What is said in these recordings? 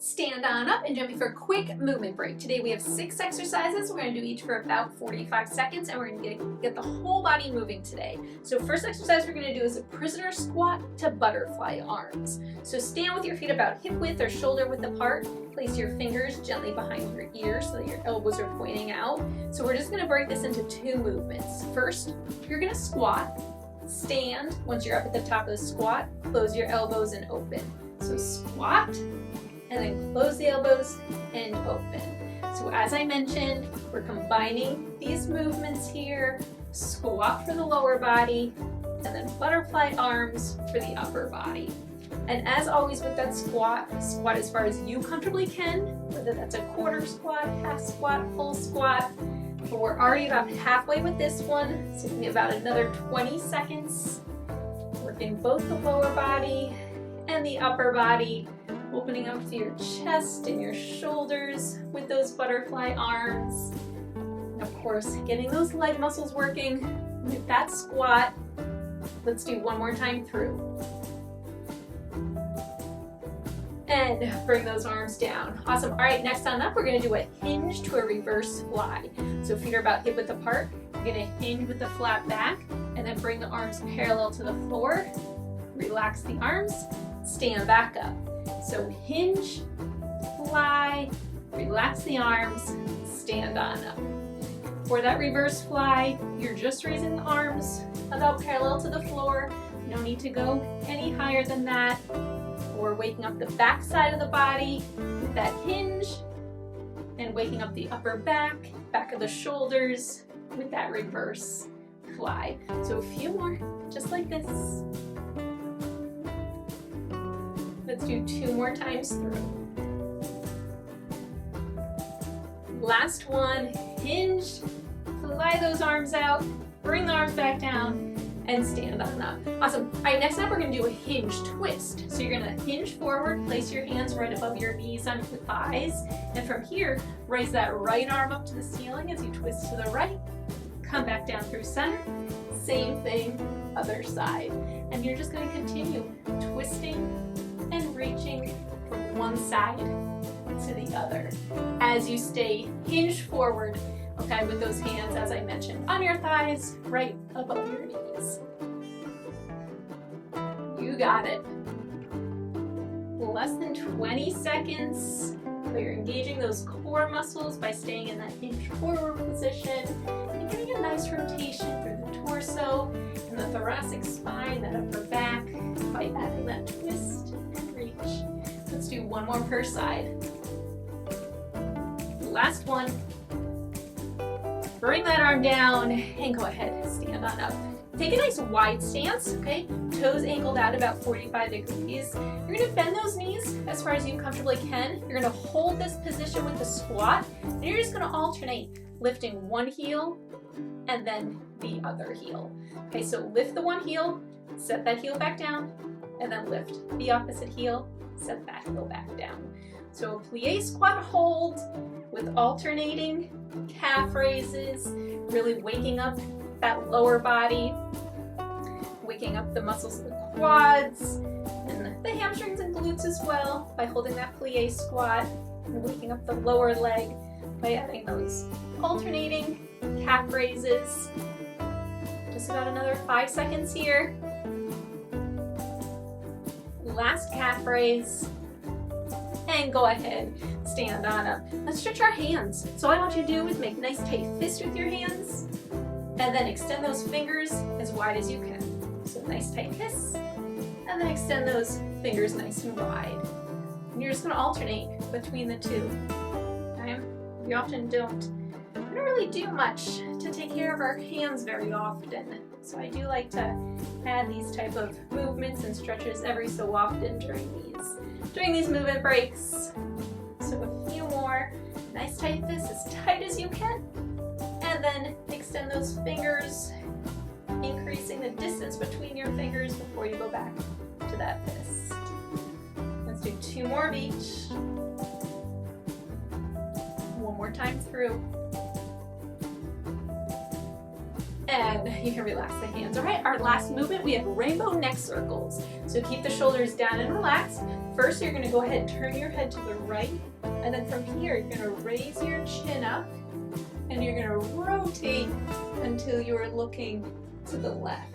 Stand on up and jump for a quick movement break. Today we have 6 exercises. We're going to do each for about 45 seconds and we're going to get the whole body moving today. So first exercise we're going to do is a prisoner squat to butterfly arms. So stand with your feet about hip width or shoulder width apart. Place your fingers gently behind your ears so that your elbows are pointing out. So we're just going to break this into 2 movements. First, you're going to squat. Stand. Once you're up at the top of the squat, close your elbows and open. So squat, and then close the elbows and open. So as I mentioned, we're combining these movements here. Squat for the lower body, and then butterfly arms for the upper body. And as always with that squat as far as you comfortably can, whether that's a quarter squat, half squat, full squat. But we're already about halfway with this one, so give me about another 20 seconds. Working both the lower body and the upper body, opening up to your chest and your shoulders with those butterfly arms. And of course, getting those leg muscles working with that squat. Let's do one more time through. And bring those arms down. Awesome. All right, next on up, we're going to do a hinge to a reverse fly. So feet are about hip width apart. You're going to hinge with the flat back and then bring the arms parallel to the floor. Relax the arms, stand back up. So hinge, fly, relax the arms, stand on up. For that reverse fly, you're just raising the arms about parallel to the floor. No need to go any higher than that. We're waking up the back side of the body with that hinge and waking up the upper back of the shoulders with that reverse fly. So a few more, just like this. Let's do 2 more times through. Last one, hinge, fly those arms out, bring the arms back down, and stand on up. Awesome. All right, next up we're going to do a hinge twist. So you're going to hinge forward, place your hands right above your knees on your thighs, and from here, raise that right arm up to the ceiling as you twist to the right, come back down through center, same thing, other side. And you're just going to continue twisting and reaching from one side to the other as you stay hinged forward, okay, with those hands, as I mentioned, on your thighs, right above your knees. You got it. Less than 20 seconds. So you're engaging those core muscles by staying in that hinge forward position and getting a nice rotation through the torso and the thoracic spine, that upper back, by adding that twist and reach. Let's do 1 more per side. Last one. Bring that arm down and go ahead, stand on up. Take a nice wide stance, okay? Toes angled out about 45 degrees. You're gonna bend those knees as far as you comfortably can. You're gonna hold this position with the squat, and you're just gonna alternate, lifting one heel and then the other heel. Okay, so lift the one heel, set that heel back down, and then lift the opposite heel, set that heel back down. So a plie squat hold with alternating calf raises, really waking up that lower body, waking up the muscles of the quads and the hamstrings and glutes as well by holding that plie squat, and waking up the lower leg by adding those alternating calf raises. Just about another 5 seconds here. Last calf raise. And go ahead, stand on up. Let's stretch our hands. So all I want you to do is make nice tight fists with your hands and then extend those fingers as wide as you can. So nice tight fists, and then extend those fingers nice and wide. And you're just gonna alternate between the two. Okay? We often don't really do much to take care of our hands very often. So I do like to add these type of movements and stretches every so often during these movement breaks. So a few more. Nice tight fists, as tight as you can. And then extend those fingers, increasing the distance between your fingers before you go back to that fist. Let's do 2 more of each. 1 more time through. And you can relax the hands. All right, our last movement, we have rainbow neck circles. So keep the shoulders down and relaxed. First, you're gonna go ahead and turn your head to the right, and then from here, you're gonna raise your chin up, and you're gonna rotate until you're looking to the left.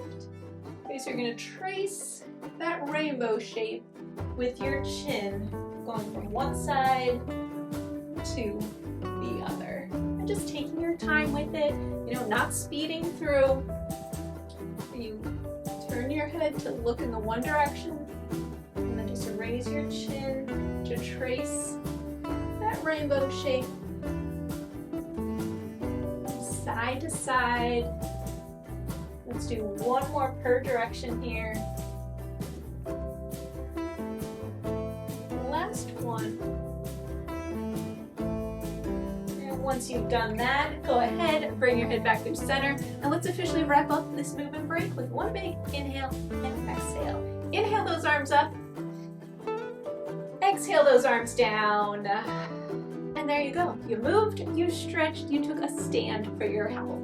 Okay, so you're gonna trace that rainbow shape with your chin, going from one side to the other. And just taking your time with it, you know, not speeding through. You turn your head to look in the one direction, and then just raise your chin to trace that rainbow shape. Side to side. Let's do one more per direction here. Last one. Once you've done that, go ahead and bring your head back through center, and let's officially wrap up this movement break with one big inhale and exhale. Inhale those arms up, exhale those arms down, and there you go. You moved, you stretched, you took a stand for your health.